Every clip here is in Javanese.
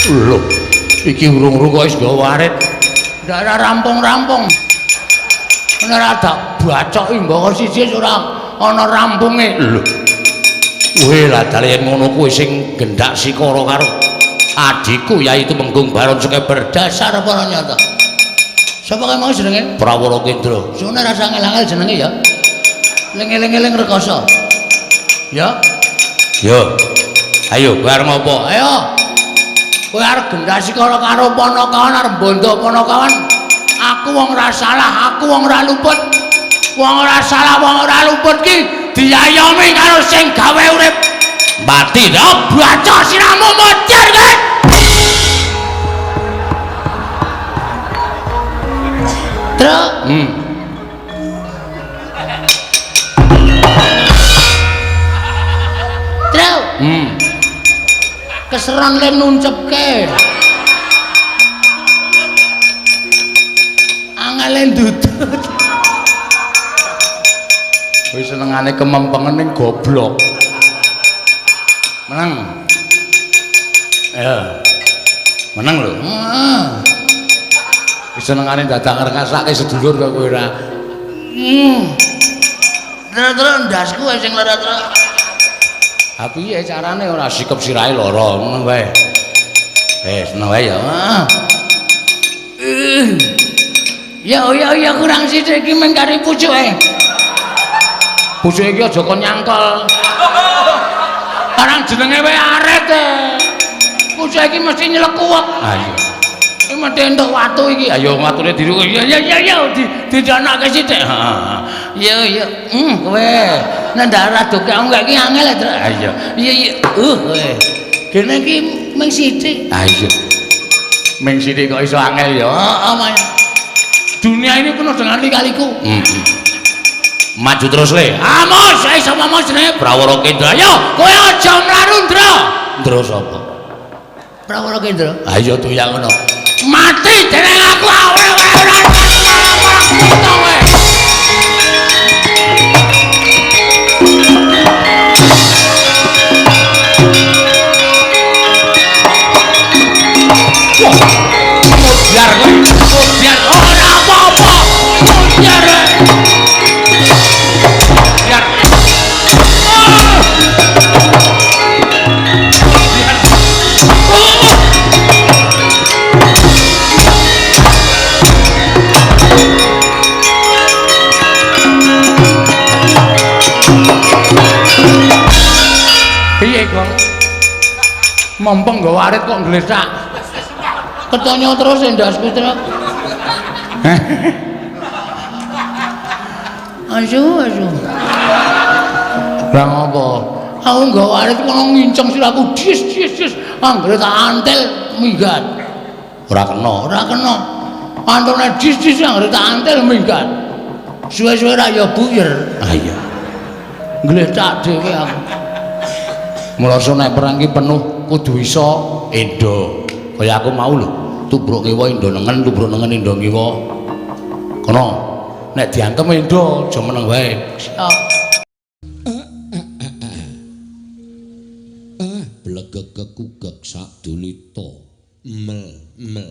Lho, iki urung-urung kok wis nggawa warit. Ndak rampung-rampung. Ora tak bacoki mbok siji ora ana rampunge. Lho. Kowe lah dale ngono kuwi sing gendak sikara karo adikku yaitu Menggung Baron Sekeber dasar para nyata. Sapa kae mau jenenge? Prawara Kendra. Sune rasa ngel-ngel jenenge ya. Ling-eling rekoso. Ya. Yo. Ayo, kowe arep ngopo? Ayo. Kowe arep gendak sikara karo Panakawan arep bondo Panakawan. Aku wong ora salah, aku wong ora luput. Wong ora salah, wong ora luput ki diayomi karo sing gawe urip. Mati dah baca siramu modar kowe. Truk. Truk. Keseron le nuncepke. Angele ndudut. Wis senengane kemempengan ning goblok. Menang. Ya. Menang lho. Heeh. Wis senengane dadak ngrasake sedulur kok kowe ora. Terus ndasku sing lara terus. Ha piye carane ora sikep sirahe lara ngono wae. Seneng wae ya. Ya kurang sithik iki mung kari pucuke. Pucuke iki aja kon nyangkol. Karang jenenge wae aret e. Pucuke iki mesti nyelekuwek. Ha iya. Iki mesti entuk watu iki. Ayo watune diru. Ya didanakke sithik. Heeh. Ya. Kowe nek ndak rada kok iki angel to. Ha iya. Iya. Kowe. Kene iki mung sithik. Ha iya. Mung sithik kok iso angel ya. Heeh. Dunia ini penuh dengan lika-liku. Maju terus le. Amos, saya sama Mas jenenge Prawara Kendra. Yo, kowe aja mlaru, Ndra. Ndra sapa? Prawara Kendra. Ha iya tuyang ngono. Mati dening aku ora. Biar kowe, biar ora apa-apa. Biar Mompong nggawa arit kok nglesak. Ketonyo terus endasku terus. Asu. Lah ngopo? Aku nggawa arit kok nginceng siraku dis. Anggere tak antel minggat. Ora kena. Antone dis anggere tak antel minggat. Suwe-suwe ra ya buyer. Ah iya. Nglesak dhewe aku. Mulasa nek perang ki penuh kudu iso endo. Kaya aku mau lho, tubruk ngewa endo nengen, tubruk nengen endo ngewa. Kono nek diantem endo aja meneng wae. Siap. Blegek kekugek sak dunita. Mel.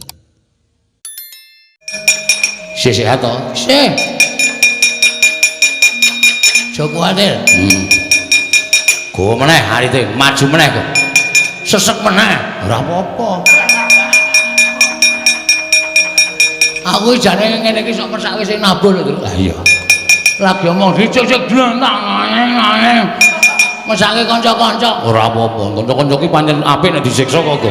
Sehat to? Sih. Joko Adil. Go meneh arite, maju meneh kok. Sesek meneh, ora apa-apa. Aku jane ngene iki sok persake sing nabul lho. Lah iya. Lagi omong dicek-cek dlantang. Mesake kanca-kanca, ora apa-apa. Kanca-kanca ki pancen apik nek disiksa kok, Go.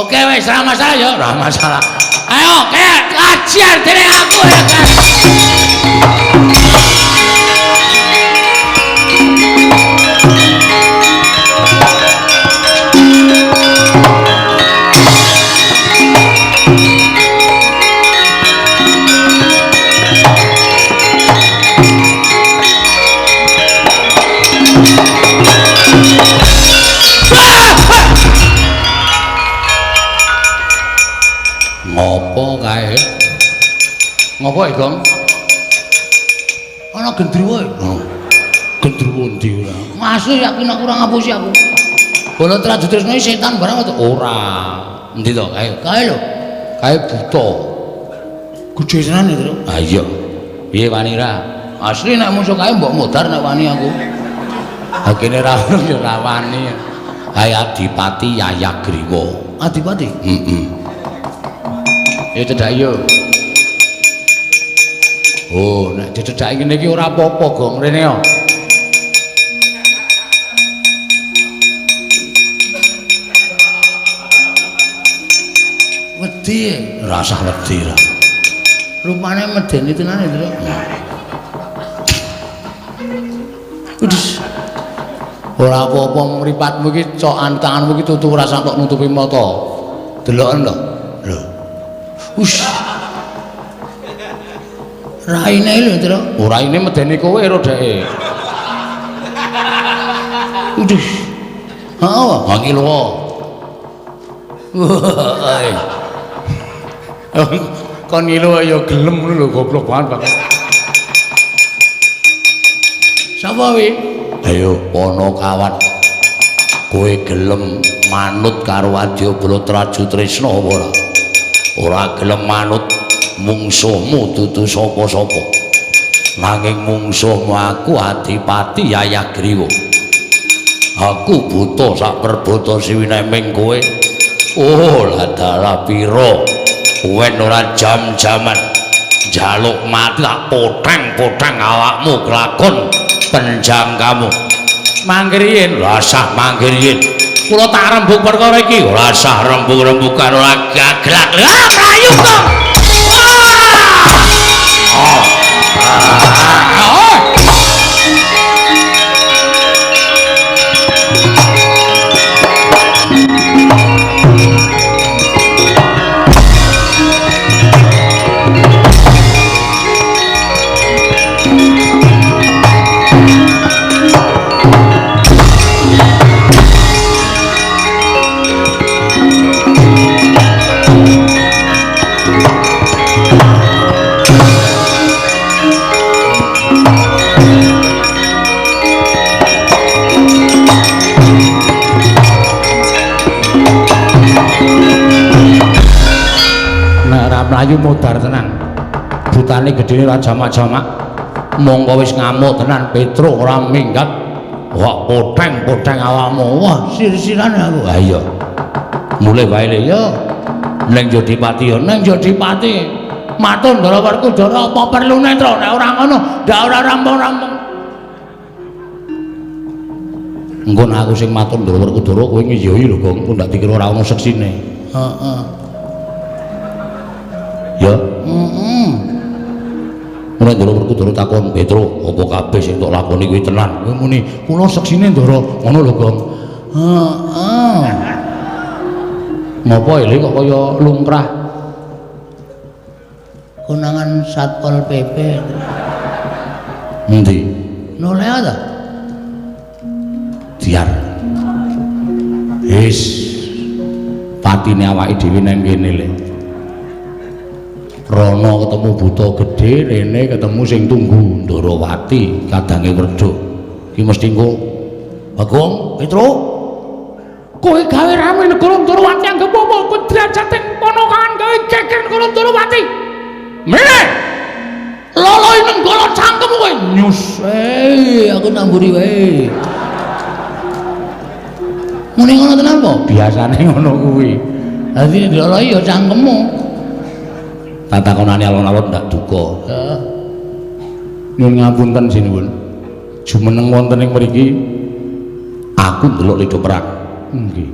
Oke wis, ora masalah ya, ora masalah. Ayo, ajar dening aku ya, Guys. Ngopo kae? Ngopo, Gong? Ana gendruwo. Gendruwo ndi ora? Masih yakin aku ora ngapusi aku. Bala Trajutresna setan barang to ora. Endi to? Ayo, kae lho. Kae buta. Gedhe tenan itu. Ah iya. Piye wani ra? Asli nek musuh kae mbok modar nek wani aku. Ha kene ra ya ra wani. Kae Adipati Yayagriwa. Adipati? Heeh. Ya cedak yo. Oh, nek dicedhaki ngene iki ora apa-apa, Gong. Rene yo. Wedi, rasa wedi ra. Rupane medeni tenan itu. Udus. Ora apa-apa mripatmu iki cokan tanganmu iki tutu rasa kok nutupi mata. Deloken to. Lho. Us. Raine lho, Tru. Ora raine medeni kowe ro dheke. Udus. Heeh, wangi lho. Wah. Kon ngilu ya gelem ngono lho goblok banget. Sapa wi? Ayo Panakawan. Kowe gelem manut karo Wadyabala Trajutresna apa ora? Ora gelem manut mungsuhmu dudu sapa-sapa. Nanging mungsuhmu aku Adipati Yayagriwa. Aku buta sak perbata siwineming kowe. Oh, lah dalah pira? Wen ora jam-jaman njaluk mati tak poteng-poteng awakmu kelakon penjangkamu. Mangkiriyen rasah mangkiriyen. Kula tak rembug perkara iki rasah rembug-rembug karo gaglak. Ah, mlayu kok. Melayu modar tenan. Butane gedene ora jamak-jamak. Mongko wis ngamuk tenan Petruk ora minggat. Wah, poteng-poteng awakmu. Wah, sir-sirane aku. Ha iya. Mulai wae le ya. Ning Jodipati ya, ning Jodipati. Matur Ndara Werkudara apa perlune, Tru? Nek ora ngono, ndak ora rampung-rampung. Engko aku sing matur Ndara Werkudara kowe ngiyohi lho, Gong. Kok ndak dikira ora ono seksine. Heeh. Ya. Ora Ndara Werkudara takon Petruk, apa kabeh sing tok lakoni kuwi tenan? Kowe muni, kula seksine Ndara. Ngono lho, Gong. Heeh. Napa ele kok kaya lungkrah? Konangan Satpol PP. Endi? Nolea ta? Diar. Wis patine awake dhewe nang kene le. Rono ketemu buta gedhe, rene ketemu sing tunggu Ndarawati kadange Werda. Ki mesti engko Bagong, Petruk. Kowe gawe rame negara Ndarawati anggap apa? Kowe derajate ponakan gawe geger negara Ndarawati. Mene. Loloi nenggala cangkemmu kowe. Nyus. Aku tamburi wae. Muni ngono tenan apa? Biasane ngono kuwi. Dadi loloi ya cangkemmu. Tatakonane alon-alon ndak duka. Heeh. Nyuwun ngapunten sinuwun. Jumeneng wonten ing mriki aku ndelok Leda Perang. Nggih.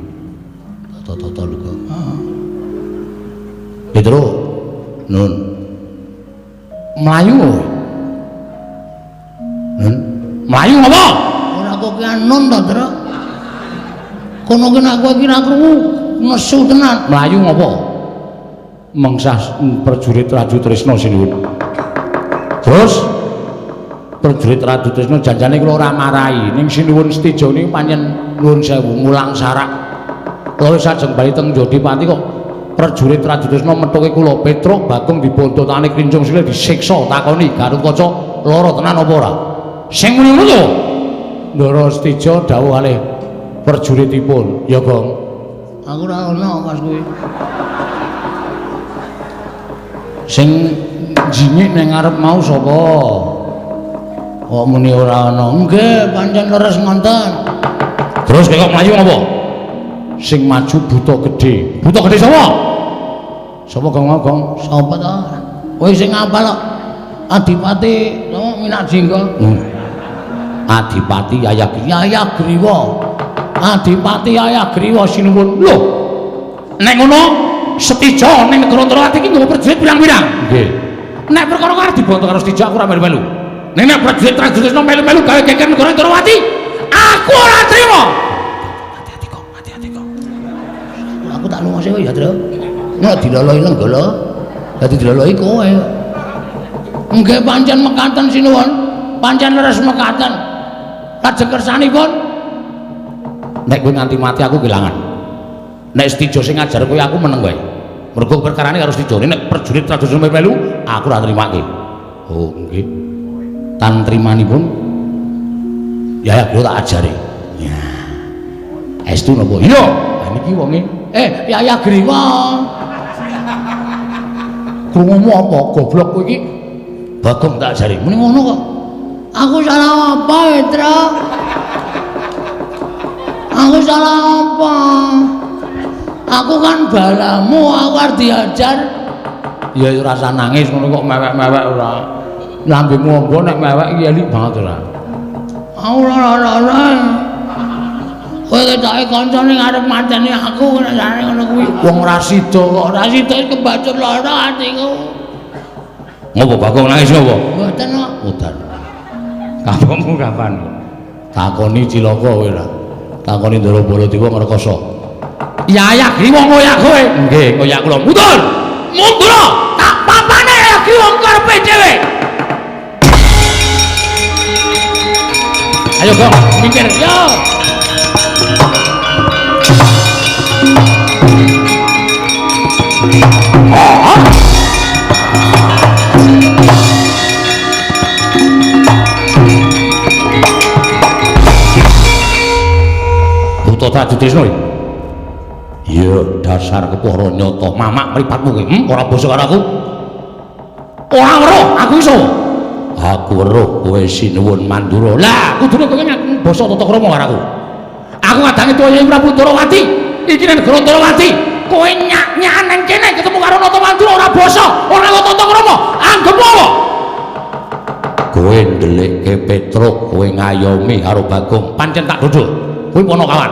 Tata-tata lho kok. Heeh. Petruk. Nun. Melayu kowe. Nun. Melayu apa? Ora kok ki nun to, Tru. Kono ki aku iki ra krungu nesu tenan. Melayu apa? Mengsah prajurit Trajutresna sinuwun. Terus prajurit Trajutresna janjane kula ora marahi ning sinuwun Stijo niku pancen nuwun sewu mulang sarak. Kula wis ajeng bali teng Jodipati kok prajurit Trajutresna methuke kula Petruk Bagong dibontotane Krincung Sile disiksa takoni Gatotkaca lara tenan apa ora? Sing muni ngono to Ndara Astija dawuh kalih prajuritipun, "Ya, Gong." Aku ora ono pas kuwi. Sing jinyik ning ngarep mau sapa? Kok muni ora ana? Nggih, pancen leres ngonten. Terus kok mlayu apa? Sing maju buta gedhe. Buta gedhe sapa? Sapa Gong mau, Gong? Sapa ta? Kowe sing apal kok. Adipati sapa Minajingga? Adipati Yayagriwa. Adipati Yayagriwa sinuwun. Lho. Nek ngono Setija ning negara Ndrawati iki nggawa prajurit pirang-pirang? Nggih. Nek perkara karo dibantu karo Setija aku ora melu-melu. Nek prajurit Trajutrisna melu-melu gawe geger negara Ndrawati, aku ora trima. Hati-hati kok, hati-hati kok. Aku tak lunga sewe ya, Tru. Nek dilolohi lenggala, dadi dilolohi kowe. Nggih pancen mekaten sinuwun. Pancen leres mekaten. Lajeng kersanipun nek kowe nganti mati aku kelangan. Nek Setija sing ngajar kowe aku meneng wae. Mergo perkarane karo Setija nek prajurit Trajutrisna melu, aku ora nrimake. Oh, nggih. Tan trimanipun Yayagriwa tak ajari. Ya. Estu napa? Iya. Ha niki wonge. Yayagriwa. Krungumu apa? Goblok kowe iki. Bagong tak ajari. Muni ngono kok. Aku salah apa, Petra? Aku salah apa? Aku kan balamu, aku harus diajar. Ya rasa nangis ngono kok mewek-mewek ora. Lambemu amba nek mewek iki elik banget ora. Aku ora. Kowe ketoke kancane arep mateni aku nek jane ngono kuwi. Wong ra sida kok, ra sida kebacut lara atiku. Ngopo Bagong nangis ngopo? Mboten kok. Udan. Kapanmu kapan? Takoni Cilaka kowe ora. Takoni Ndara Baladewa ngrekasa. Yayagriwa ngoyak kowe. Nggih, ngoyak kula. Mundur. Mundur. Tak papane Yayagriwa karepe dhewe. Ayo, Gong, minggir. Yo. Buta Trajutrisna. Ya dasar kepara nyata mamak mripatmu kowe. Ora basa karo aku. Ora weruh aku iso. Aku weruh kowe sinuwun Mandura. Lah, kudune kowe ngaku basa tata krama karo aku. Aku ngadangi Kyai Prabu Ndrawati. Iki nek negara Ndrawati, kowe nyak-nyakan nang kene ketemu karo Nata Mandura ora basa, ora tata krama. Anggep apa? Kowe ndelikke Petruk, kowe ngayomi karo Bagong. Pancen tak dodol. Kowe ponokawan.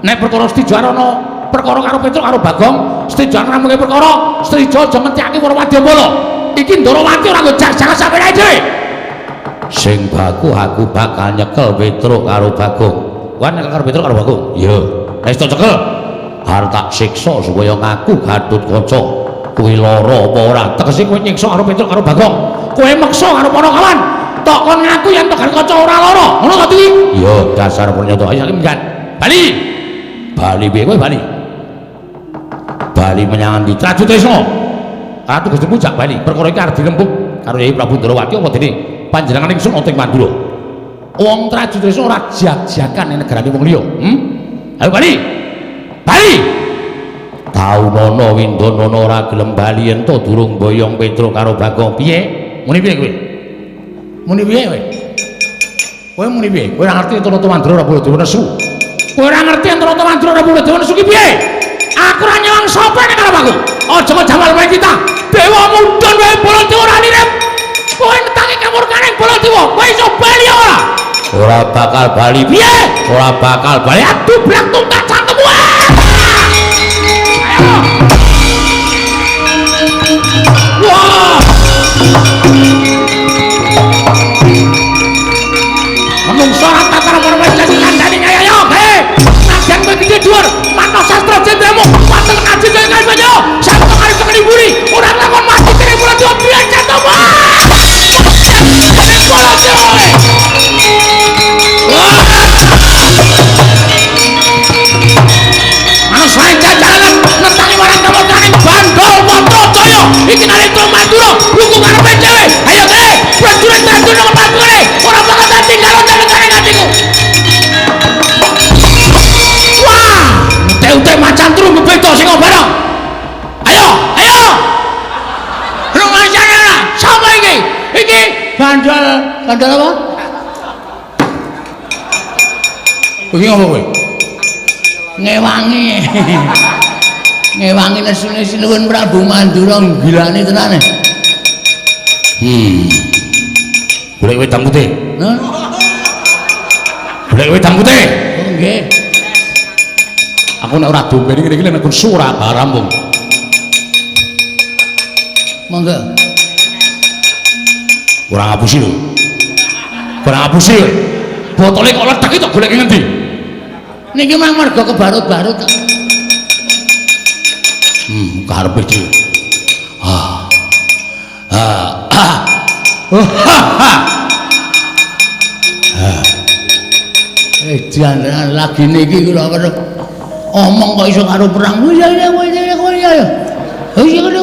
Nek perkara Setija ana perkara karo Petruk karo Bagong, Setija ngrampungi perkara, Setija aja ngetyake para wadyabala. Iki Ndrawati ora nggo jak-jakan sampe dhewe. Sing baku aku bakal nyekel Petruk karo Bagong. Wan nyekel karo Petruk karo Bagong. Iya. Wis tak cekel. Arep tak siksa supaya ngaku Gatotkaca. Kuwi lara apa ora? Tegese kowe nyiksa karo Petruk karo Bagong. Kowe meksa karo para kawan. Tok kon ngaku yen Gatotkaca ora lara. Ngono ta iki? Iya, dasar pernyato. Ayo saiki minggat. Bali. Bali piye kowe Bali? Bali menyang ndi? Trajutrisna. Ratu Gusti Puncak Bali. Perkara iki arep dirembuk karo Kyai Prabu Ndrawati apa dene panjenengan ingsun ing Mandura. Wong Trajutrisna ora jag-jagan ning negarane wong liya. Ayo Bali. Bali. Taunana Windanana ora gelem bali ento durung boyong Petruk karo Bagong. Piye? Muni piye kowe? Muni piye kowe? Kowe muni piye? Kowe ora ngerti Nata Mandura ora boleh diwenesu. Kowe ora ngerti Nata Mandura ora boleh diwenesu ki piye? Aku ora nyawang sapa nek karo aku. Aja kok jamal wae kita. Dewa mudhun wae Baladewa ora nirep. Kowe netangi kamurkaning Baladewa. Kowe iso bali ora? Ora bakal bali piye? Ora bakal bali. Aduh blak tungkat cangkemmu. Ayo. Wah. Menungso ora tatar perwajah kandhane ayo. He. Najan kowe gede dhuwur. Manah sastra jendramu. Paten kaji kaya banyo. Sampe kali tekeni buri. Ora lakon mati kene Baladewa piye catomu. Manus jajalan netangi marang kamurkaning Bandol Montojaya. Iki nalika Mandura buku karepe dhewe. Ayo Kandhal apa? Kuwi ngopo kowe? Ngewangi. Ngewangi nesune sinuwun Prabu Mandura gilane tenane. Golek wedang putih. Hah? Golek wedang putih. Oh nggih. Aku nek ora dombe ngene iki nek Surabaya rampung. Monggo. Kurang ngapusi lho. Kurang ngapusi lho. Botole kok ledek iki tok golek ngendi? Niki mah mergo kebarut-barut. Karepe iki. Jangan lagi niki kula omong kok iso karo perang. Ya ya ya ya. Oh iya kene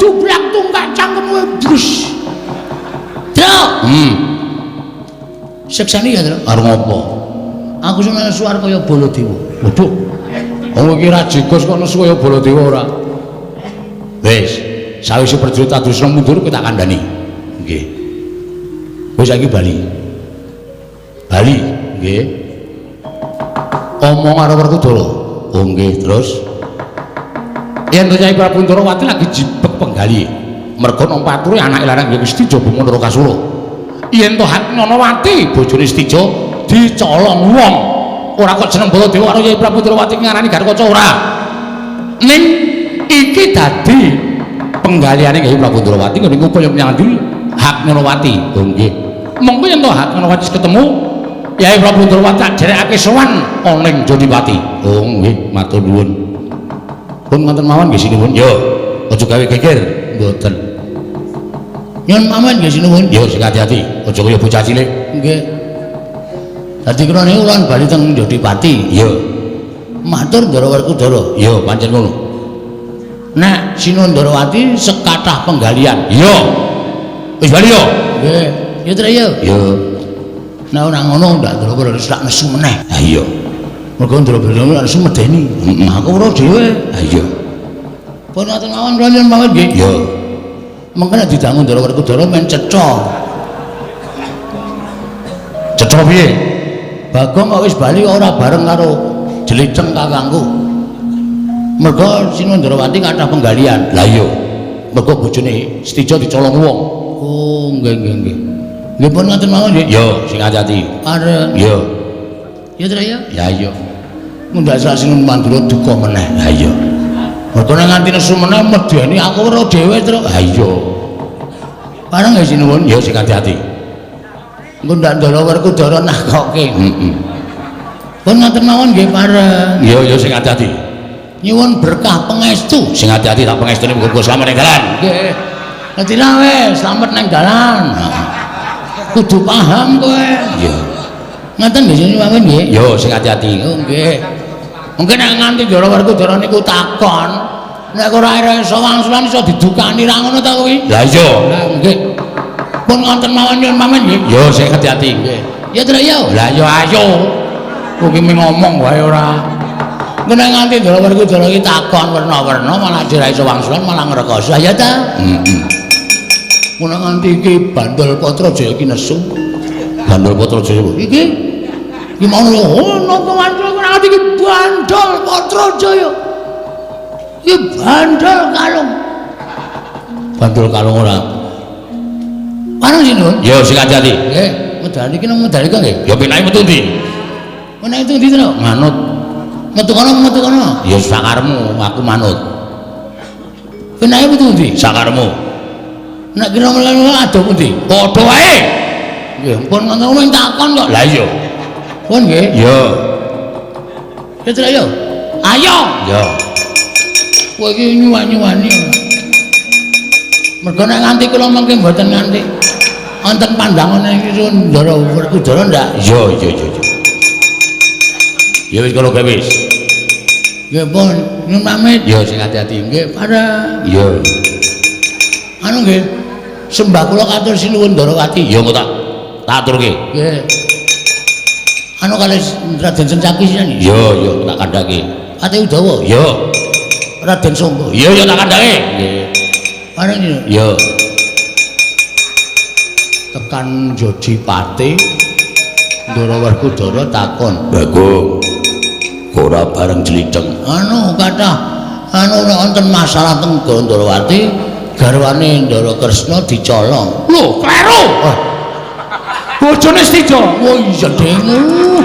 dublak tungkak cangkemmu brus. Tro. Seksane ya, Tro. Karo ngopo? Aku seneng suar kaya Baladewa. Waduh. Wong iki ra jegos kok nesu kaya Baladewa ora. Wis, sawise prajurit Adusna mundur kowe tak kandhani. Nggih. Kowe saiki bali. Bali, nggih. Omong karo Werkudara. Oh nggih, terus yen Nyai Prabu Ndarawati lagi jibek penggali. Mergo nampa ature anake lanang ya Gusti Jaba Mandura Kasura. Yen to Hatnanawati bojone Stija dicolong wong. Ora kok jeneng Baladewa karo Nyai Prabu Ndarawati ngarani Garkaca ora. Ning iki dadi penggaliane Nyai Prabu Ndarawati ngene upaya nyandul Hatnanawati. Oh nggih. Monggo yen to Hatnanawati ketemu Nyai Prabu Ndarawati derekake sowan oning Jodipati. Oh nggih, matur nuwun. Pun ngoten mawon nggih sinuwun. Yo, aja gawe geger, mboten. Nyun mawon nggih sinuwun. Yo sing ati-ati, aja kaya bocah cilik. Nggih. Dadi kena niku lan bali teng Jodipati. Yo. Matur Ndara Werkudara. Yo, pancen ngono. Nek Sinuwun Ndarawati sekathah penggalian. Yo. Wis bali yo. Nggih. Yo Tra yo. Yo. Nek ora ngono ndak Ndara Werkudara sak nesu meneh. Ha iya. Mergo Ndara Werkudara nesu medeni. Aku ora dhewe. Ha iya. Pun ngoten mawon kula nyuwun mawon nggih. Yo. Mengko nek didangu Ndara Werkudara men cetha. Cetha piye? Bagong kok wis bali ora bareng karo Jleceng kakangku. Mergo Sinuwun Ndarawati kathah penggalian. Lah iya. Mergo bojone Stija dicolong wong. Oh, nggih nggih nggih. Nggih pun ngoten mawon nggih. Yo, sing ati-ati. Are. Yo. Ya Tra ya? Ya iya. Mundak sak Sinuwun Mandura duka meneh. Ha iya. Mergo nek nganti nesu meneh medeni aku ora dhewe, Tru. Ha iya. Bareng ya Sinuwun. Yo sing ati-ati. Engko ndak Ndara Werkudara nakoke. Pun ngoten mawon nggih pareng. Yo yo sing ati-ati. Nyuwun berkah pangestu. Sing ati-ati tak pangestune muga slamet ning dalan. Nggih. Dadi wis slamet ning dalan. Kudu paham kowe. Iya. Ngoten nggih sing mawon nggih. Yo sing ati-ati. Oh nggih. Mungkin nek nganti Ndara Werkudara niku takon, nek ora iso wangsulan iso didukani ra ngono ta kuwi? Lah iya. Lah nggih. Pun ngoten mawon nyuwun pamit nggih. Yo sing ati-ati nggih. Ya Tra yo. Lah yo ayo. Kuwi ngomong wae ora. Nek nganti Ndara Werkudara iki takon werna-werna malah ora iso wangsulan malah ngrekoso. Ya ta? Mun nganti iki Bandul Patrajaya iki nesu. Bandul Patrajaya iki iki mau napa wancul ora nganti iki Bandul Patrajaya. Iki Bandul Kalung. Bandul Kalung ora. Parang Sinuwun. Yo sing ati-ati. Nggih, medal iki nang medal iki nggih. Ya penae metu ndi? Menae itu ndi, Tru? Manut. Metu kono. Ya sakarmu, aku manut. Penae metu ndi? Sakarmu. Nek kira mlayu ada pundi? Padha wae. Nggih, pun ngono takon kok. Lah iya. Pun nggih. Yo. Ya Tru yo. Ayo. Yo. Kowe iki nyuwani. Mergo nek nganti kula mengke mboten nganti wonten pandangan iki Ndara Werkudara ndak? Yo. Ya wis kalau wis. Nggih pun nyuwun pamit. Yo sing ati-ati nggih para. Yo. Anu nggih. Sembah kula katur Sinuwun Ndarawati. Ya engko tak aturke. Nggih. Anu kalih Raden Sencaki sinten? Yo tak kandhake. Ate Udawa. Yo. Raden Sangga. Yo tak kandhake. Nggih. Pareng yo. tekan Jodipati Ndara Werkudara takon Bagong ora bareng Jlitheng anu kathah anu wonten masalah teng Gandrawati garwane Ndara Kresna dicolong lho kleru bojone Stija oh iya dengu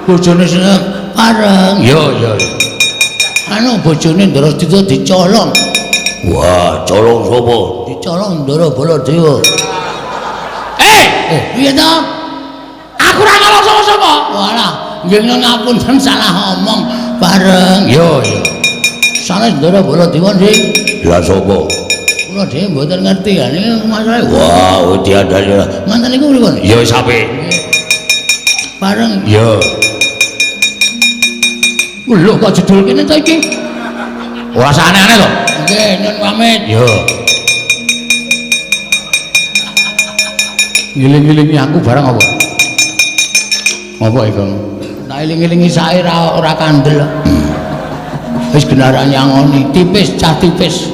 bojone pareng ya anu bojone Ndara Stija dicolong wah colong sapa dicolong Ndara Baladewa piye to aku ora ngomong sapa-sapa walah nggih ngapunten salah omong bareng yo sanes Ndara Baladewa sing lha sapa kula dhewe mboten ngerti ya niki masalah wah diandani manten niku pripun ya wis apik bareng yo lho kok jedul kene to iki ora aneh-aneh to nggih nyun pamit yo ngiling-ngilingi aku barang apa? Apa iku? Tak iling-ilingi sae ora kandel. Wis gendaran nyangoni, tipis cah tipis.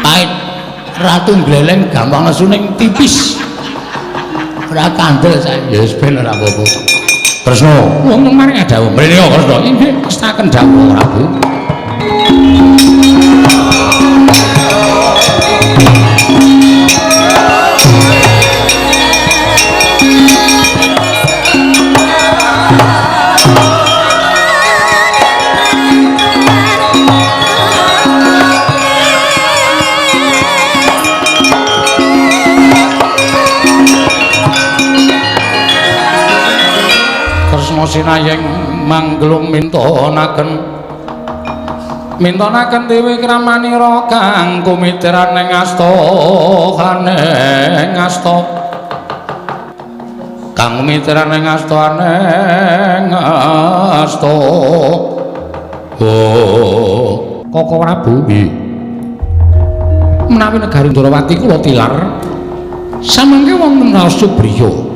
Pait ratu gleleng gampang lesuning tipis. Ora kandel sae. Ya wis ben ora apa-apa. Kresna, wong maring dawuh. Mrene kok Kresna. Inggih, staken dawuh Prabu. Sinayeng manglung mintonaken dewi kramanira kang kumitran ing asta kaneng asta kang kumitran ing asta ning asta oh Koko Prabu menawi negari Ndrawati kula tilar samangke wonten raos Subriya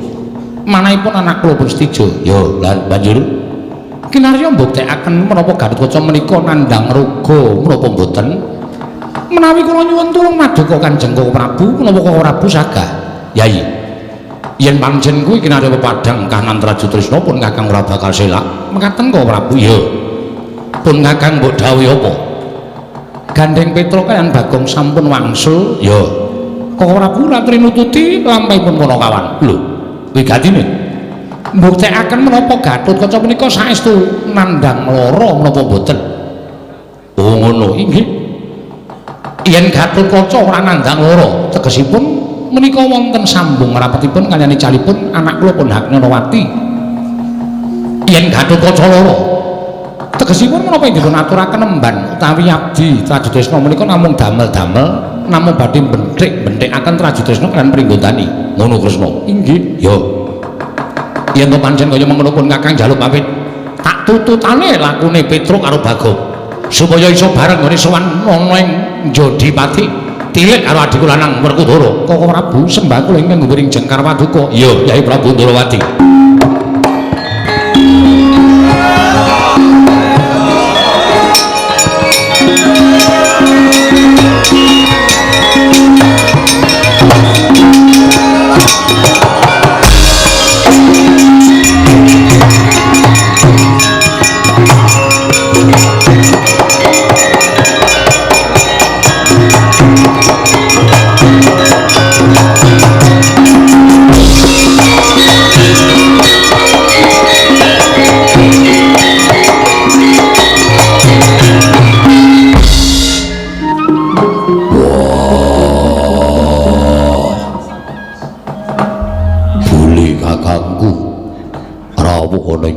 manahipun anak kula pun Stija ya lan banjur kinarya mbuktekaken menapa Gatotkaca menika nandhang raga menapa mboten menawi kula nyuwun tulung maduka Kanjeng Koko Prabu menapa Koko Prabu sagah yai yen pancen kuwi kinarya pepadhang kahanan Trajutrisna pun Kakang ora bakal selak mekaten Koko Prabu ya pun Kakang mbok dawuhi apa gandeng Petra kaliyan Bagong sampun wangsul ya Koko Prabu ratri nututi lampahipun Punakawan lho wigatine mbuktekaken menapa Gatotkaca menika saestu nandhang lara menapa boten oh ngono inggih yen Gatotkaca ora nandhang lara tegesipun menika wonten sambung rapetipun kaliyan icalipun anak kula Pandhagnanawati yen Gatotkaca lara tegesipun menapa dipun aturaken emban utawi abdi Trajutrisna menika namung damel-damel namung badhe benthik-benthikaken Trajutrisna kaliyan Pringgondani ngono Kresna inggih ya yen to pancen kaya mengkono pun Kakang njaluk pamit tak tututane lakune Petruk karo Bagong supaya iso bareng ngene sowan ana ing Jodipati tilik karo adhiku lanang Werkudara Koko Prabu sembah kula ingkang ngguring Jengkar Paduka iya Yai Prabu Ndrawati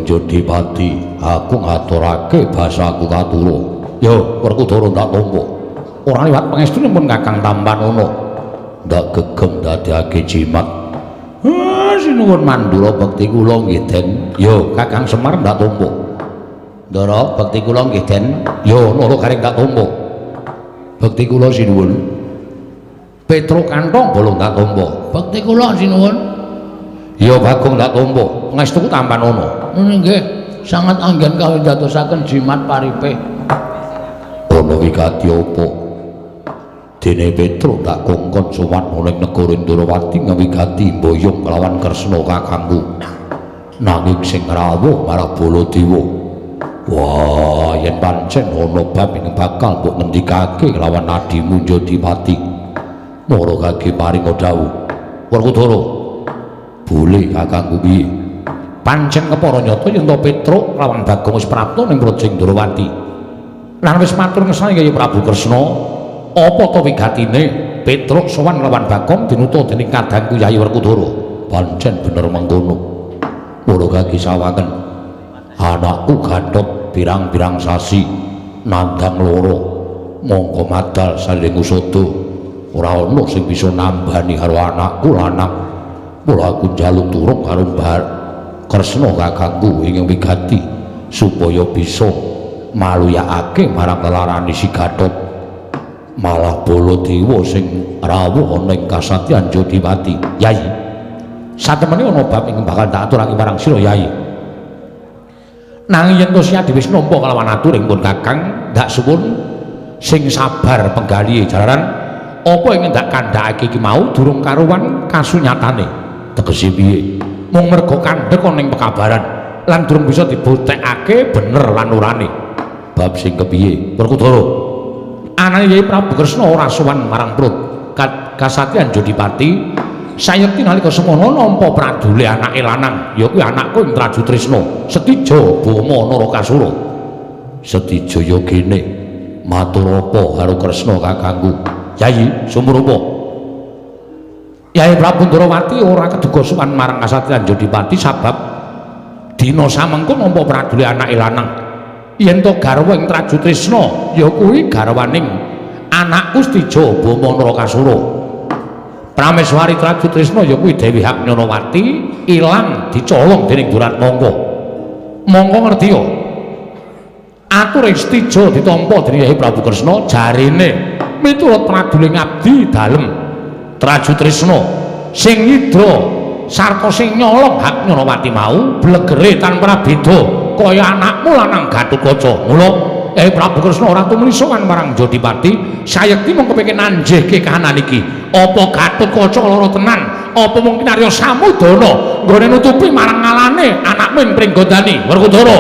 Jodipati aku ngaturake basaku katura yo Werkudara tak tampa ora liwat pangestune pun Kakang Tampanono ndak gegem dadekake jimat sinuwun mandura bekti kula nggih Den yo Kakang Semar ndak tampa Ndara bekti kula nggih Den yo Nara Garing tak tampa bekti kula sinuwun Petruk Kantong bolong tak tampa bekti kula sinuwun ya Bagong tak tampa pangestuku Tampanono nggih sangat anggen kawin dadosaken jimat paripe ana wigati apa dene Petruk tak kongkon sowan ning negara Indrawati ngwigati mboyong kelawan Kresna kakangku nanging sing rawuh marang Baladewa. Wah, yen pancen ana bab ing bakal mbok ngendikake lawan adimu Jodipati, mara kage paring dawuh. Werkudara, boleh kakangku piye? Pancen kepara nyata yen to Petruk lawan Bagong wis prapta ning Praja Indrawati. Lan wis matur ngesani kaya Prabu Kresna, apa to wigatine Petruk sowan lawan Bagong dinuta dening kadangku Yayi Werkudara? Pancen bener mengkono. Mara kage sawangen anakku Gatot pirang-pirang sasi nandang loro mongko madal saling usada ora ana sing bisa nambani karo anakku lanang. Mula aku njaluk turung karo Mbah Kresna kakangku ing wigati supaya bisa maluyakake marang lelarane si Gatot. Malah Baladewa sing rawuh ana ing kasatyan Jodipati. Yayi, satemene ana bab ing bakal tak aturake marang sira Yayi. Nanging yen to Siadi wis nampa kelawan aturing pun Kakang, ndak suwun sing sabar penggali jalaran apa ing ndak kandhakake iki mau durung karuwan kasunyatane. Tegese piye? Mung merga kandhek ana ing pekabaran lan durung bisa dibuktekake bener lan urane. Bab sing kepiye? Werkudara, anane Yai Prabu Kresna ora sowan marang Prut Kasatyan Jodipati sayekti nalika semono nampa pradule anake lanang, ya kuwi anakku ing Traju Trisna, Setija Bama Narakasura. Setija ya kene matur apa karo Kresna kakangku? Yayi, sumurupa. Yai Prabu Ndrawati ora keduga sowan marang Kasatyan Jodipati sabab dina samengko nampa pradule anake lanang. Yen to garwa ing Traju Trisna, ya kuwi garwaning anakku Setija Bama Narakasura. Prameswari Traju Trisna ya kuwi Dewi Haknyanawati ilang dicolong dening Duratmangga. Mongko ngerti ya. Atur ing Setija ditampa dening Yai Prabu Kresna jarine miturut pradule ngabdi dalem Traju Trisna sing nyidra sarta sing nyolong Haknyanawati mau blegere tanpa beda kaya anakmu lanang Gatotkaca. Mula Yai Prabu Kresna ora tumuni sowan marang Jodipati sayekti mung kepengin nanjihke kahanan iki. Apa Gatotkaca lara tenan? Apa mungkin Arya Samudana nggone nutupi marang ngalane anakmu ing Pringgondani? Werkudara.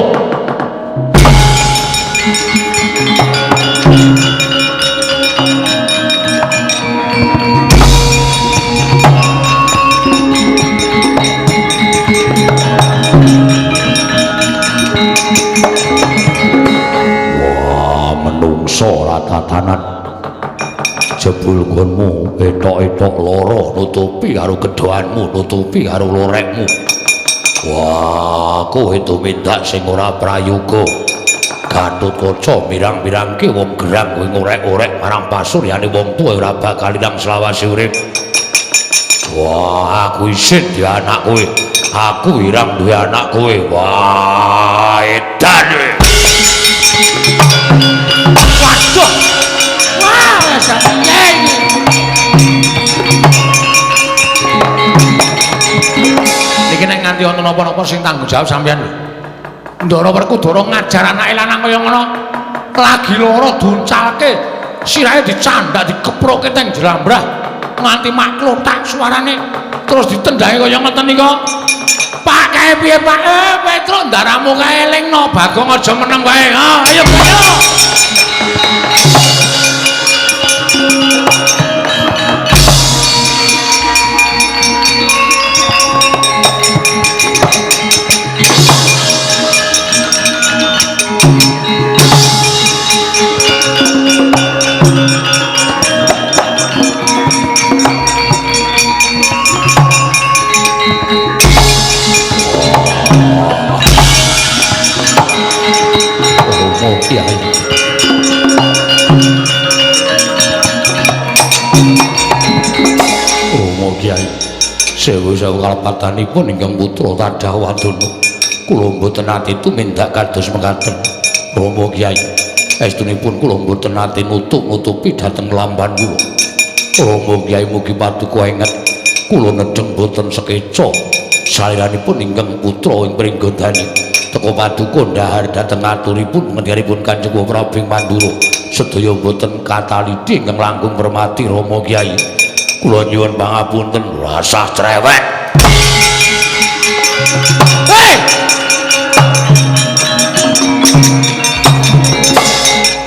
Wah, menungso ratatanan jebul gonmu etok-etok loro nutupi karo gedhoanmu, nutupi karo lorekmu. Wah, kowe tumindak sing ora prayoga. Gatotkaca mirang-mirangke wong gerang kowe ngorek-orek marang pasuryane wong tuwa ora bakal ilang selawase urip. Wah, aku isin di anak kowe. Aku irang duwe anak kowe. Wah, edan. Waduh. Wah, sampeyan iki. Niki nek nganti wonten napa-napa sing tanggung jawab sampeyan lho. Ndara Werkudara ngajar anake lanang kaya ngono. Lagi lara duncalke, sirahe dicandak dikeproke teng jlambrah nganti maklotak suarane terus ditendhangi kaya ngoten nika. Pak kae piye Pak? Petruk ndaramu kae elingno, Bagong aja meneng wae. Ayo ayo. Kiai. Romo Kiai, sewu-sewu kalepatanipun ingkang putra Tadhah Wadana. Kula mboten nate tumindak kados mekaten. Romo Kiai, estunipun kula mboten nate nutup-nutupi dhateng lamban kula. Romo Kiai mugi paduka enget kula nedheng boten sekeca saliranipun ingkang putra ing Pringgondani. Teko paduka ndhahar dhateng aturipun ngendikipun Kanjeng Prabu Mandura sedaya boten katalidhi ingkang langkung permati Rama Kyai. Kula nyuwun pangapunten rasah cerewet. Hei!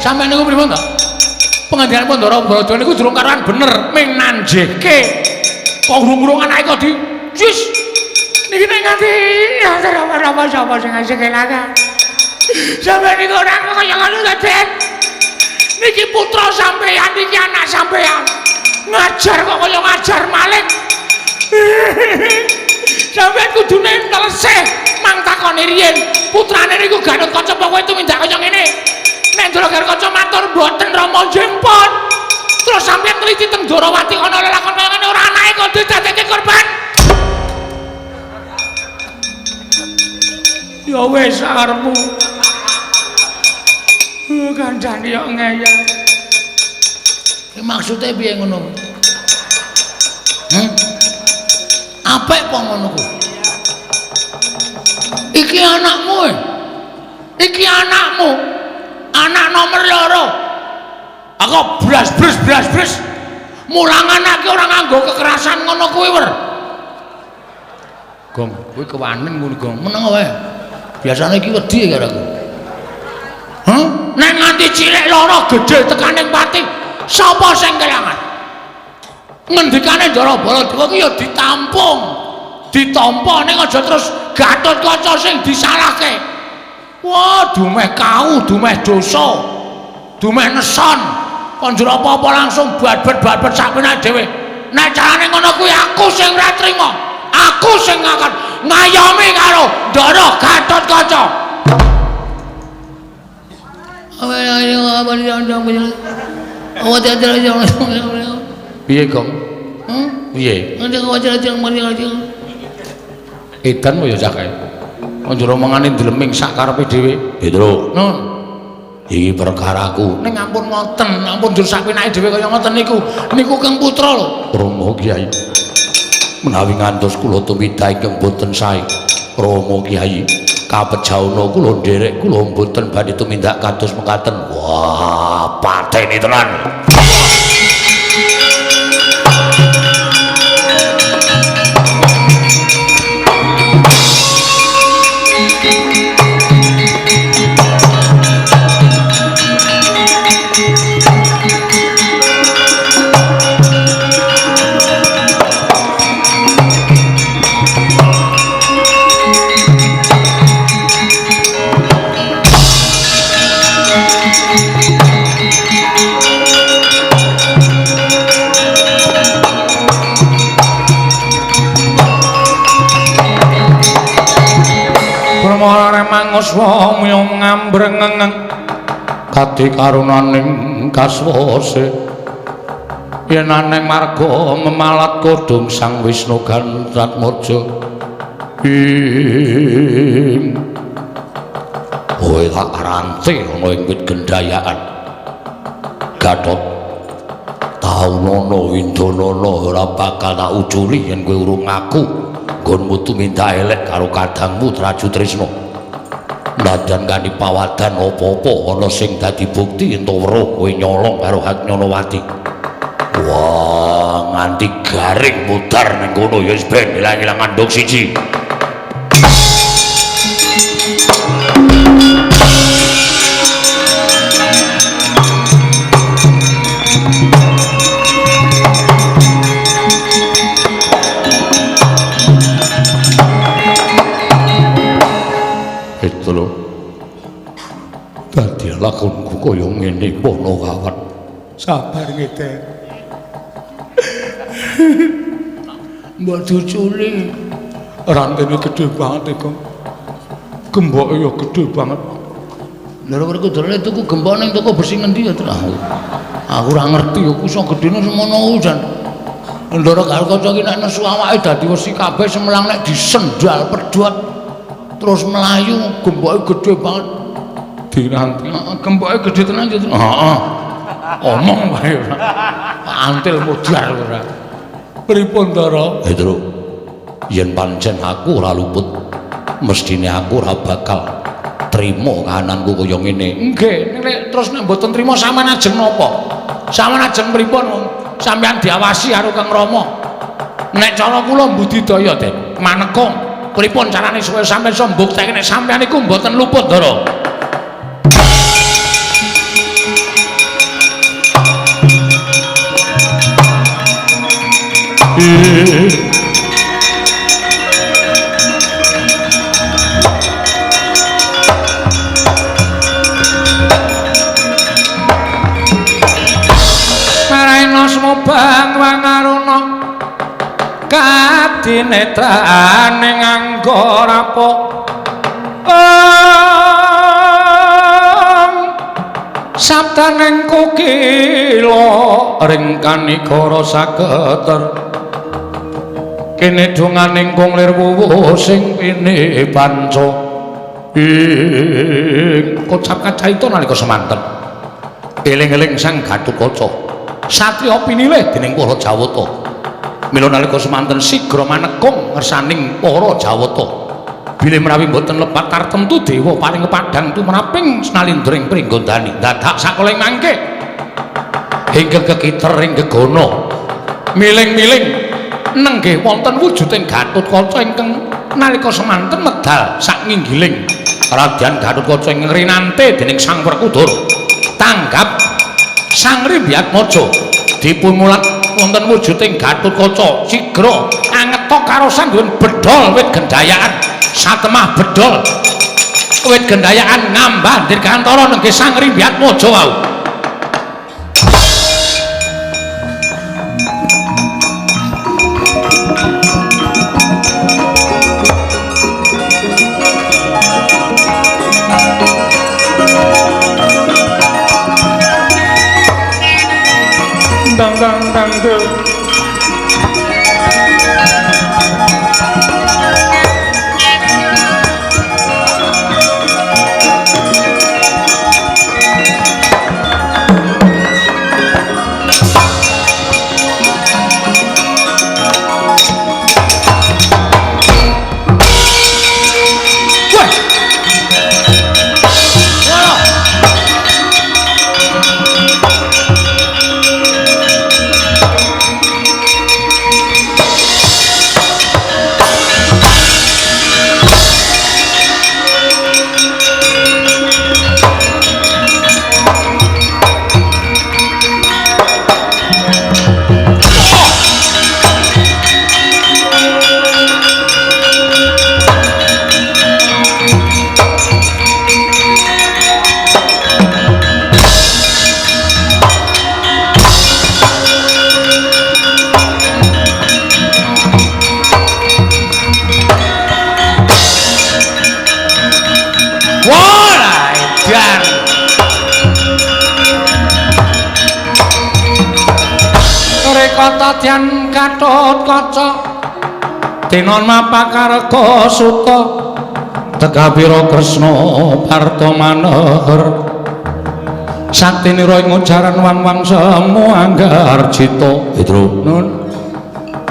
Sampeyan niku pripun to? Pengandikan Pandara Brata niku durung karuan bener, ming nanjeke. Kok urung-urung anake kok di wis niki nek nganti apa sapa sing ngesekelaken. Sampeyan niku ora kaya ngono ta, Den? Niki putra sampeyan, niki anak sampeyan. Ngajar kok kaya ngajar maling. Sampeyan kudune nelesih mang takoni riyen, putrane niku Gatotkaca apa kowe tumindak kaya ngene? Nek Ndara Gatotkaca matur mboten Rama jempon. Terus sampeyan teliti teng Darawati ana lelakon kaya ngene ora anake kok didadekke korban. Ya wis arepmu. Kandhane yo ngeyel. Ki maksude piye ngono? Apik apa ngono ku? Iki anakmu. Iki anakmu. Anak nomor loro. Aku blas. Mulang anake ora nganggo kekerasan ngono kuwi wer. Gong, kuwi kewanen ngono Gong. Meneng wae. Biasane iki wedi karo aku. Nek nganti cilik lara gedhe tekaning pati, sapa sing kelangan? Ngendikane Ndara Baladewa ki ya ditampung. Ditampa ning aja terus Gatotkaca sing disalahke. Wah, dumeh kau, dumeh dosa. Dumeh neson. Kon njur apa-apa langsung babet-babet sakmene dhewe. Nek carane ngono kuwi aku sing ora trima. Aku sing akan ngayomi karo Ndara Gatotkaca. Piye Gong? Piye? Edan kaya cakae. Njur omongane ndleming sak karepe dhewe. Pedro. Nun. Iki perkaraku. Ning ampun ngoten, ampun njur sapenake dhewe kaya ngoten niku. Niku Kang Putra lho. Rama Kyai. Menawi ngantos kula tumindak ingkang boten sae. Rama Kyai. Kapejauna kula nderek kula mboten badhe tumindak kados mekaten. Wah, pateni tenan. Manguswa muyung ngambrengeng kadi karunaning kaswase yen aneng marga memalat kodhong Sang Wisnu Gantratmaja ing kowe tak ranti ana ing wit gendayaan Gatot Taunana Windanana ora bakal tak uculi yen kowe urung ngaku nggonmu tumindak elek karo kadangmu Traju Trisna. Najan kanthi pawadan apa-apa ana sing dadi bukti ento weruh kowe nyolong karo Hatnyanawati. Wah, nganti garing mudar ning kono ya wis ben ilang-ilang andhok siji. Itu lho. Dadi lakonku kaya ngene pono kawan. Sabar ngeten. Mbok diculi. Rantene gedhe banget iku. Gemboke ya gedhe banget. Lha kok dolane tuku gembok ning toko besi ngendi ya, Tru? Aku ora ngerti ya ku iso gedene semono jan. Ndara Gatotkaca ki nek nesu awake dadi wesi kabeh semelang nek disendal pedhot. Terus melayu gemboke gede banget diranti gemboke gede tenan ya heeh omong wae antil mudar ora pripun Ndara Tru yen pancen aku ora luput mestine aku ora bakal trima kahananku kaya ngene. Nggih, nek terus nek mboten trima sampean ajeng napa? Sampean ajeng pripun? Sampean diawasi karo Kang Rama. Nek cara kula budidaya, Den, maneka pripun carane supaya sampean iso mbuktekne nek sampean iku mboten luput, Ndara? Maraina semubang wangaruna kadinetrane nganggo rapo sabdaning kukila ring kanikara saketer kene donganing kunglir wuwuh sing pine panca ing kocap kacaita nalika semanten eling-eling sang Gatotkaca satriya pinilih dening para Jawata mila nalika semanten sigra manekung ngersaning para Jawata bilih menawi boten lepat tartemtu dewa paring padhang tumraping snalindring pringgondani dadak sakoling mangke inggih kekiter ing gegana miling-miling nenggih wonten wujuding Gatotkaca ingkang nalika semanten medal sak nginggiling radyan Gatotkaca ing rinante dening Sang Werkudur tanggap Sang Rimbyatmaja dipunmulat wonten wujuding Gatotkaca sigra angeta karo sangguhing bedhol wit gendayaan satemah bedhol wit gendayaan ngambandir kantara nenggih Sang Rimbyatmaja wau. Dang dang dang dang. Kadyan Gatotkaca dina mapakarga suta tegapira Kresna Partamanahar saktinira ing ujaran wang-wang semu anggar cita Pedro nun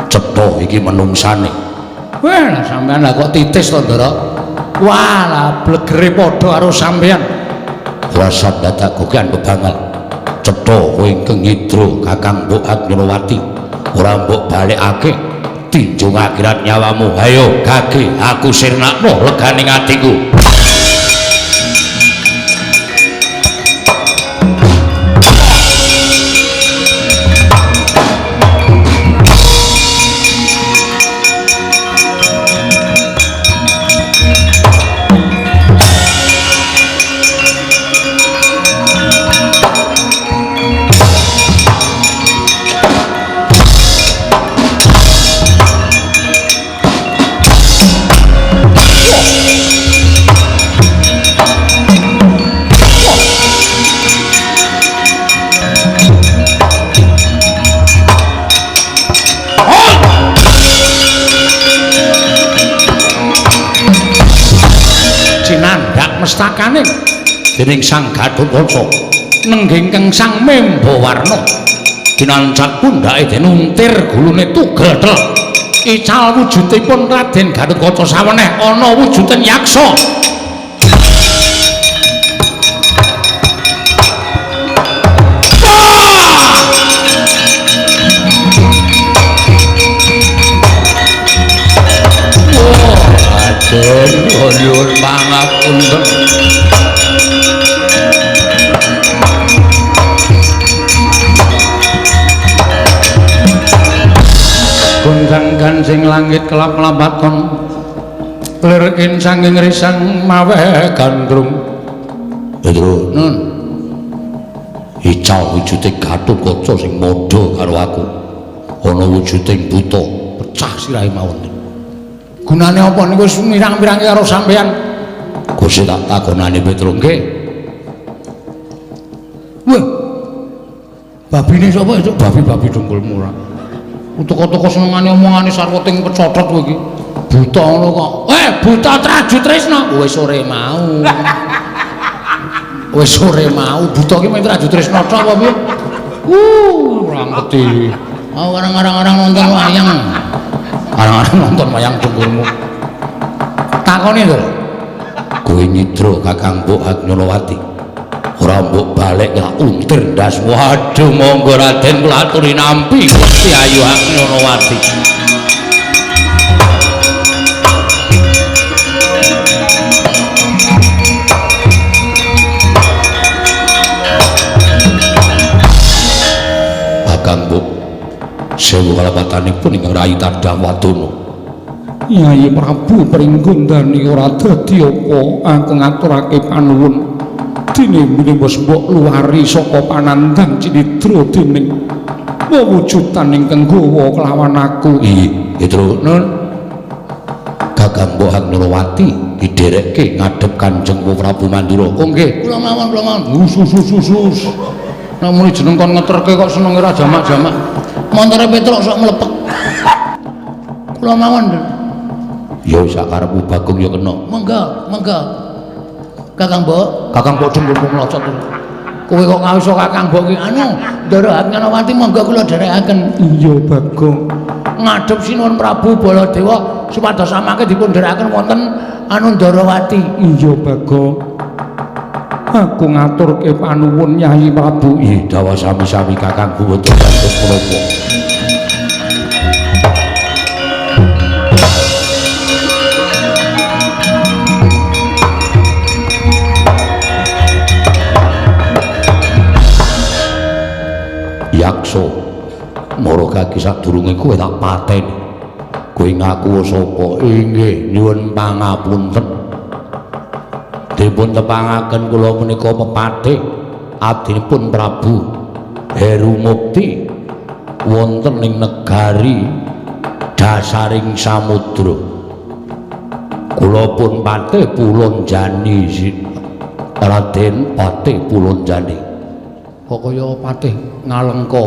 cetha iki menungsane wah sampean kok titis to Ndara wah lah blegere padha karo sampean rasa dadak gogan bebangal cetha kowe ingkang nyidra Kakang Mbok Agnirawati ora mbok balekake tinjung akhirat nyawamu ayo gage aku sirnakno leganing atiku mestakaning dening Sang Gatotkaca nengging Sang Membawarna dinancak pundhake den untir gulune tugel tel ical wujudipun Raden Gatotkaca saweneh ana wujuding yaksa punten. Gunjang gancing langit kelap-kelapaton lirikin sanging risang mawe gandrung. Pedro Nun icau wujuding Gatotkaca sing modha karo aku ana wujuding buta pecah sirahe mawon. gunane apa niku wis mirang-mirangi karo sampean? Gusti tak takonane Pedro. Nggih. Wah. Babine sapa itu? Babi-babi dengkulmu ora. Teko-teko senengane omongane sarwoting pecotot kowe iki. Buta ngono kok. Buta Traju Tresna. Wis sore mau. Wis sore mau buta ki men Traju Tresna tok apa piye? Ora ngerti. Orang-orang nonton wayang. Orang-orang nonton wayang dengkulmu. Takoni to. Kowe nyidra Kakang Mbok Hagnyanawati. Ora mbok balik ya untir ndas. Waduh monggo Raden kula aturi nampi Gusti Ayu Hagnyanawati. Kakang Mbok sewu kalapatanipun ingkang rayi Tandang Wadana. Nyai Prabu Pringgondani ora dadi apa aku ngaturake panuwun dene minibos mbok luari saka panandang Cinitra dening wewujudan ingkang gawa kelawan aku. Iya, Pedro. Nun Kakang Mbok Hagnyanawati diderekke ngadhep Kanjeng Prabu Mandura. oh nggih kula mawon usus namun jeneng kon ngeterke kok seneng ora jamak-jamak montore Petruk sok mlepek kula mawon Ya sakarepmu Bagong ya kena. monggo Kakang Mbok dengkulmu mlocot kowe kok ngawisa Kakang Mbok ki anu Ndara Hagnyanawati monggo kula dherekaken. Iya Bagong ngadhep sinuwun Prabu Baladewa supados samangke dipun dherekaken wonten anu Ndarawati. Iya Bagong aku ngaturke panuwun Nyai Prabu. Ih, dawa sami-sami Kakangku boten kantos menapa. Yakso mara kaki sadurunge kowe tak pateni. Kowe ngaku sapa? Inggih nyuwun pangapunten. Dipun tepangaken kula menika pepatih abdinipun Prabu Heru Mukti wonten ing negari dasaring samudra. Kula pun patih Pulanjani Raden Patih Pulanjani. Kok kaya patih Ngalengka.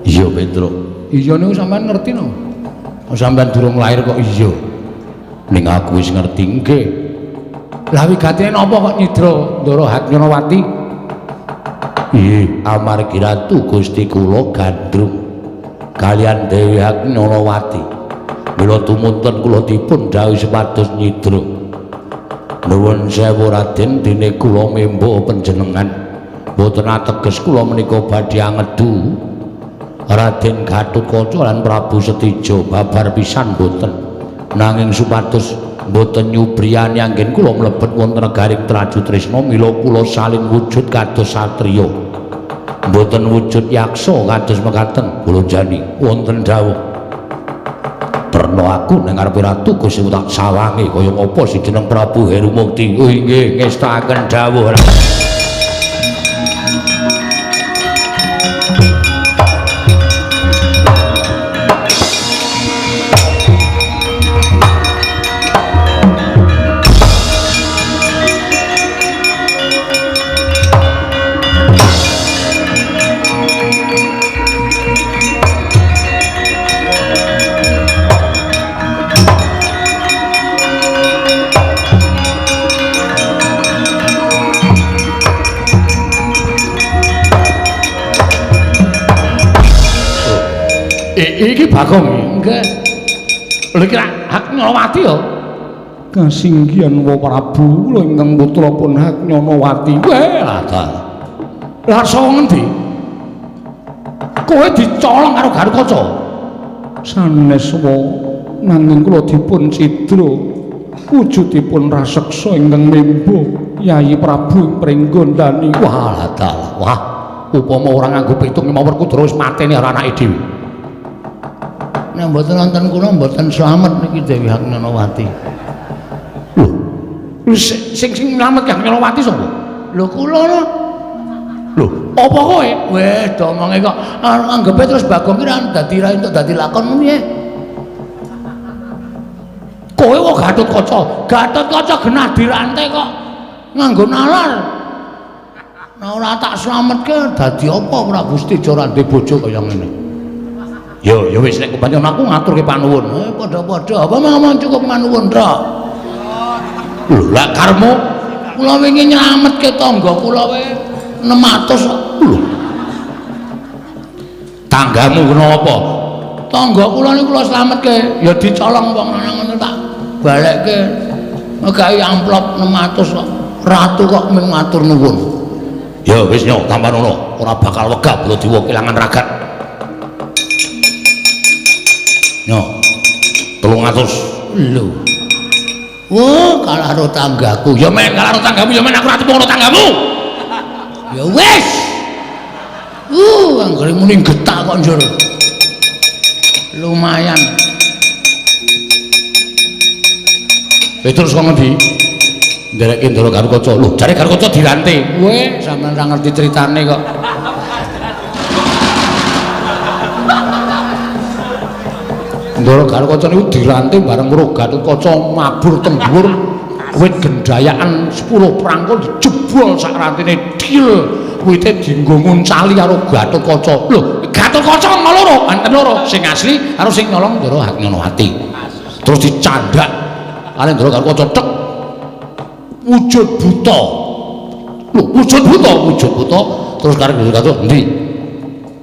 Iya Pedro. Iya niku sampean ngerti no? Sampean durung lahir kok iya. Ning aku wis ngerti nggih. Lah wigatine napa kok nyidra Ndara Hagnyanawati? Nggih, amargi ratu Gusti kula gandrung kaliyan Dewi Hagnyanawati. Mila tumunten kula dipun dawuh supados nyidra. Nuwun sewu Raden, dene kula memba panjenengan boten ateges kula menika badhe angedu Raden Gatotkaca lan Prabu Setija babar pisan boten, nanging supados boten nyubriyani anggen kula mlebet wonten negaring Traju Tresna mila kula salin wujud kados satriya boten wujud yaksa kados mekaten. Pulanjani wonten dawuh perna aku ning ngarepe ratu Gusti tak sawangi kaya apa sing jeneng Prabu Heru Mukti. Oh nggih ngestakaken dawuh. Iki Bagong nggih. Lha iki Hagnyanawati ya. Kasinggihan wa Prabu kula ingkang putra pun Hagnyanawati. Wah, lah saka ngendi? Kowe dicolong karo Gatotkaca. Sanes wa nanging kula dipun cidra wujudipun raseksa ingkang mimba Yayi Prabu pringgondani. Wah dalah, wah upama ora nganggo pitung mawon Kudra wis mateni karo anake dhewe. Nek mboten wonten kula mboten slamet niki Dewi Haknyanawati. Lho, sing slamet Kang Haknyanawati sapa? Lho kula lho. Lho, apa kowe? Weh, domonge kok anggepe terus Bagong ki dadi ra entuk dadi lakon piye? Kowe kok Gatotkaca? Gatotkaca genah dirantai kok nganggo nalar. Nah ora tak slametke dadi apa Prabu Stijo ra ndek bojo kaya ngene. Ya wis nek kepanjen aku ngaturke panuwun. Padha-padha apa mawon cukup manuwun tok. Lho, lak karmu Kula wingi nyelametke tangga kula wae 600 kok. Lho. Tanggamu kenapa? Tangga kula niku kula slametke ya dicolong wong lanang ngono tak balekke. Megahi amplop 600 kok. Ratu kok mung matur nuwun. Ya wis nyo, tampan ngono. Ora bakal wegah Baladewa kelangan ragat. Nyo. 300. Lho. Wah, kalah karo tanggaku. Ya men kalah karo tanggamu, ya men aku ora tepung karo tanggamu. Ya wis. Anggere muni getak kok njur. Lumayan. Terus kok ngendi? Ndereke Ndara Gatotkaca. Lho, jare Gatotkaca dirantai. Weh, sampean ora ngerti critane kok. Ndara Gatotkaca niku dirantai bareng karo Gatotkaca mabur teng dhuwur wit gendayaan 10 prangkul dijebol sak rantine dil. Wite dienggo nguncali karo Gatotkaca. Lho, Gatotkaca loro, enten loro, sing asli karo sing nyolong Ndara Haknyanawati. Terus dicandak karo Ndara Gatotkaca tek wujud buta. Lho, wujud buta terus karo Ndara Gatotkaca endi?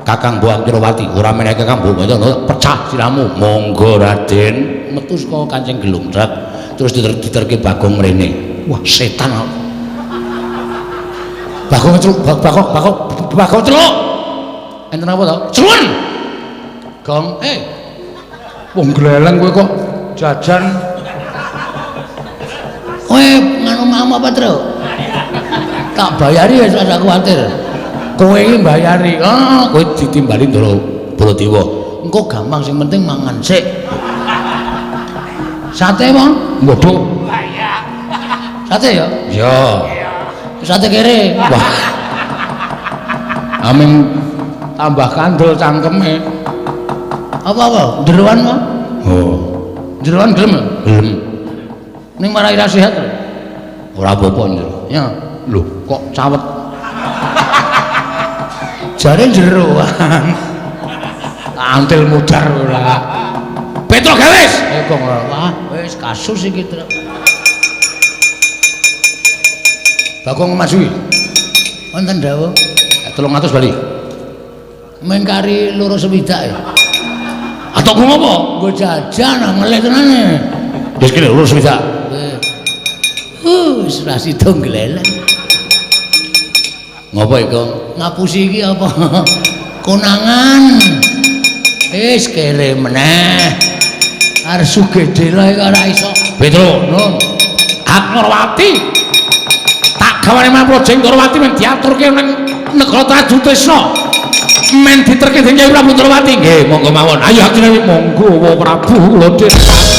Kakang Mbok Haknyanawati, ora meneh Kakang Mbok pecah siramu. Monggo Raden, metu saka Kancing Gelungtrak terus diterke Bagong mrene. Wah, setan. Bagong celuk. Enten apa to? Celun. Gong, wong gleleng kowe kok jajan. Kowe nganu mau apa, Tru? Tak bayari wis ora kuwatir. Kowe iki mbayari. Kowe ditimbali Ndara Baladewa. Engko gampang sing penting mangan sik. Sate, Bang? Mbodho. Sate ya? Ya. Sate kere. Wah. Aming tambah kandel cangkeme. Apa? Jeroan apa? Oh. Jeroan gelem? Gelem. Ning marai ra sehat. Ora apa-apa njur. Ya. Lho, kok cawet. Jare jeroan. Antil mudar ora. Petro gawes. Kok ora. Wah, wis kasus iki, Tru. Bagong maju. Wonten dawuh. 300 bali. Mengkari loro sewidak ya. Atau ku ngopo? Nggo jajan ngelek tenane. Wis kene loro sewidak. Wis ra sida gleleng. Ngopo iku? Ngapusi iki apa? Konangan. Wis kere meneh. Arep sugih dhewe ora iso. Petro, Nun. Haknyanawati. Tak gawane Maprajeng Ndrawati men diaturke nang negara Trajutresna. Men diterke dening Kyai Prabu Ndrawati. Nggih, monggo mawon. Ayo Haknyanawati monggo Prabu kula dherekaken.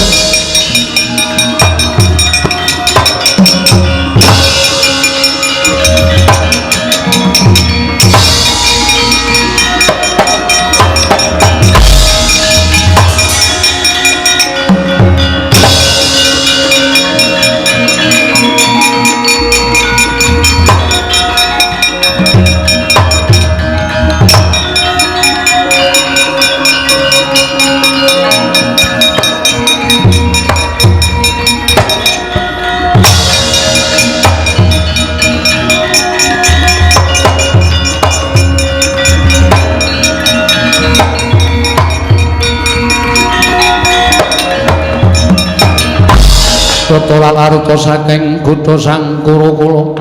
Tata lalarita saking kutha Sangkura kula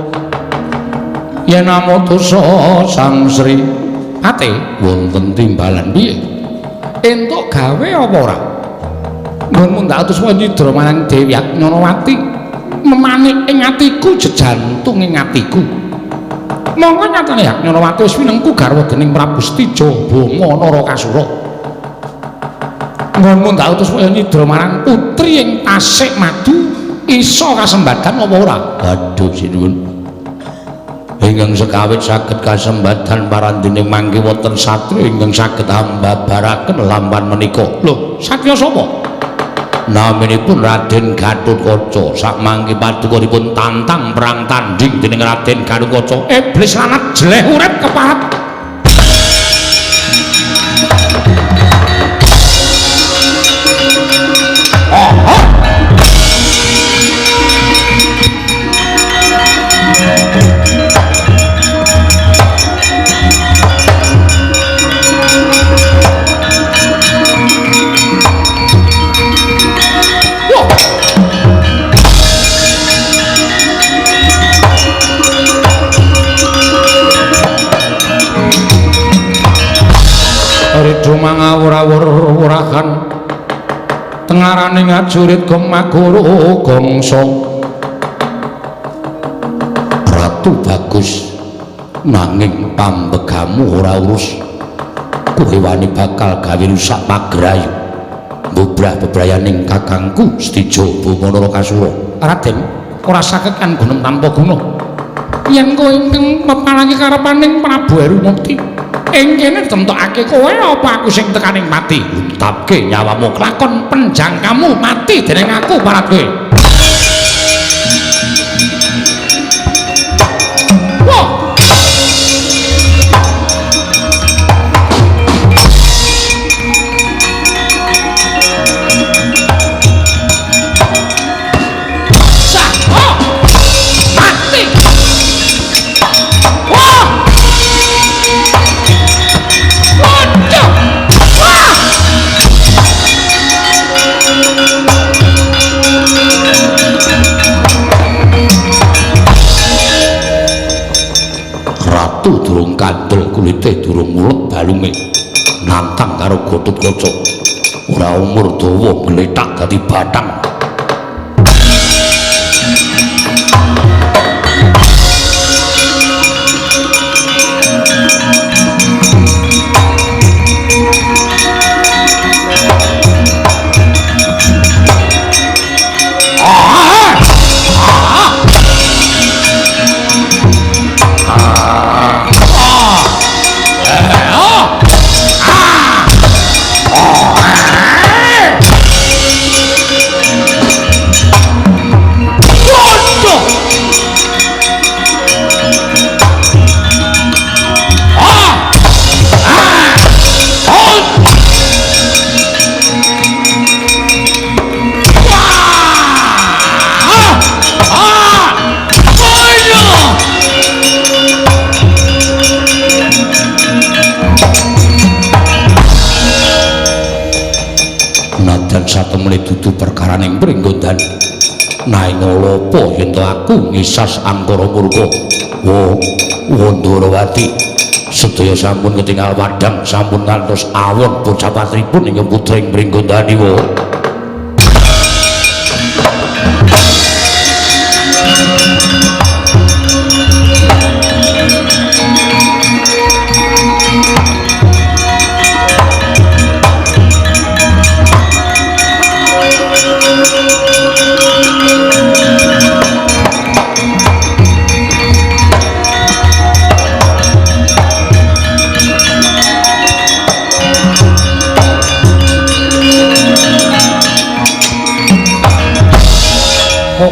yen amotusa Sang Sri ate wonten timbalan piye entuk gawe apa ora Nggonmu ndak atus nyidra marang Dewi Agnyawati memanik ing atiku jejantung ing atiku. Monggo nyatane Agnyawati wis winengku garwa dening Prabu Stija Bama Narakasura. Nggonmu ndak atus nyidra marang putri ing Tasik Madu isa kasembadan apa ora? Waduh sinuwun. Ingkang sekawit saged kasembadan parandining mangke wonten satya ingkang saged ambabaraken lampan menika. Lho, satya sapa? Naminipun Raden Gatotkaca. Sakmangke padukanipun tantang perang tandhing dening Raden Gatotkaca. Iblis lanat jeleh urip keparat. Ridho mangawur-awur-wurahan tengarane ngajurit gemagoro gongso. Ratu bagus nanging pambegamu ora urus, kowe wani bakal gawe rusak pagrayu mbubrah bebrayaning kakangku Stija Bama Narakasura. Raden ora saged kan gunung tanpa guna yen kowe ingkang pepalangi karepaning Prabu Herumukti ing kene ditemtokake kowe apa aku sing tekaning mati. Untapke nyawamu kelakon penjangkamu mati dening aku parat kowe. Ratu durung kandel kulite durung mulet balunge nantang karo Gatotkaca ora umur dawa gletak dadi bathang. Satemene dudu perkaraning pringgondan nanging apa yen to aku ngisas angkara murka. Wandrawati sedaya sampun ketingal wadang sampun ngantos awon bocah patripun ing putring pringgondaniwa.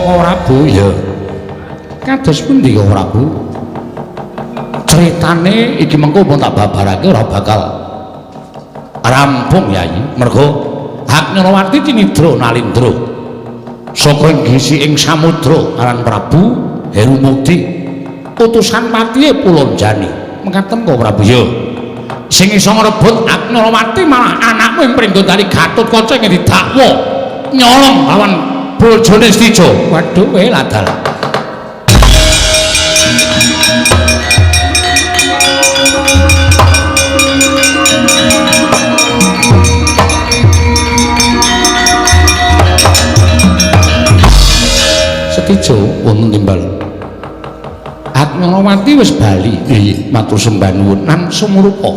Prabu ya kados pundi kok Prabu critane iki mengko pun tak babarake ora bakal rampung Yayi mergo Agnyawati tinidra nalindra saka gisi ing samudra aran Prabu Herumukti utusan patihe Pulanjani mekaten kok Prabu ya sing iso ngrebut Agnyawati malah anakmu ing pringgondani Gatotkaca ing didakwa nyolong lawan bojone Stija. Waduh kowe ladal. Setijo wonten timbal. Agnarawati wis bali. Nggih, matur sembah nuwun nan sumurupa.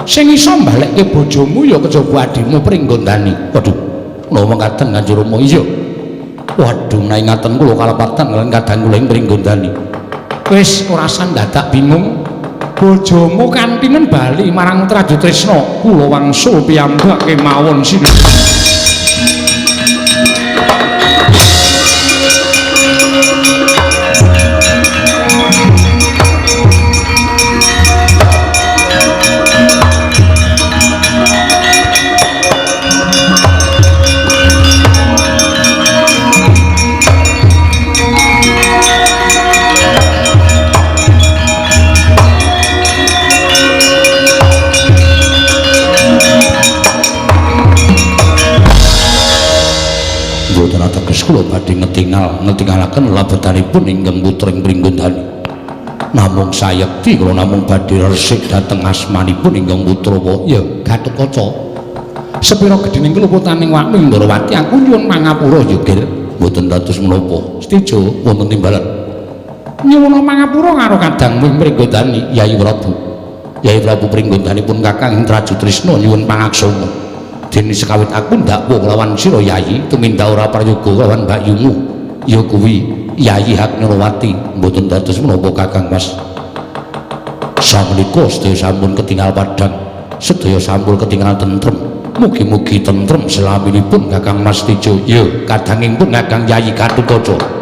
Sing iso mbalekke bojomu ya kejaba adimu Pringgondani. Waduh, menawa mengkaten Kanjeng Rama iya. Waduh, menawi ngaten kula kalepatan kaliyan kadang kula ing Pringgondani. Wis ora san dadak bingung. Bojomu kantinen bali marang Trajutrisna. Kula wangsul piyambak kemawon sin. Kula badhe ngetingalaken labetanipun ingkang putring Pringgondani. Namung sayekti kula namung badhe resik dhateng asmanipun ingkang putra ya Gatotkaca. Sepira gedhening keluputaning wami Ndarawati aku nyuwun pangapura ya Gir. Mboten dados menapa. Setijo wonten timbalan. Nyuwun pangapura karo kadang Pringgondani Yai Prabu. Yai Prabu Pringgondani pun Kakang Trajutrisna nyuwun pangaksama. Dene sekawit aku ndakwa lawan sira Yayi tumindak ora prayoga lawan mbakyumu ya kuwi Yayi Agnarawati mboten dados menapa Kakang Mas. Samenika sedaya sampun ketingal padhang, sedaya sampun ketingal tentrem. Mugi-mugi tentrem selaminipun Kakang Mas Tijo. Ya kadangipun Kakang Yayi Gatotkaca.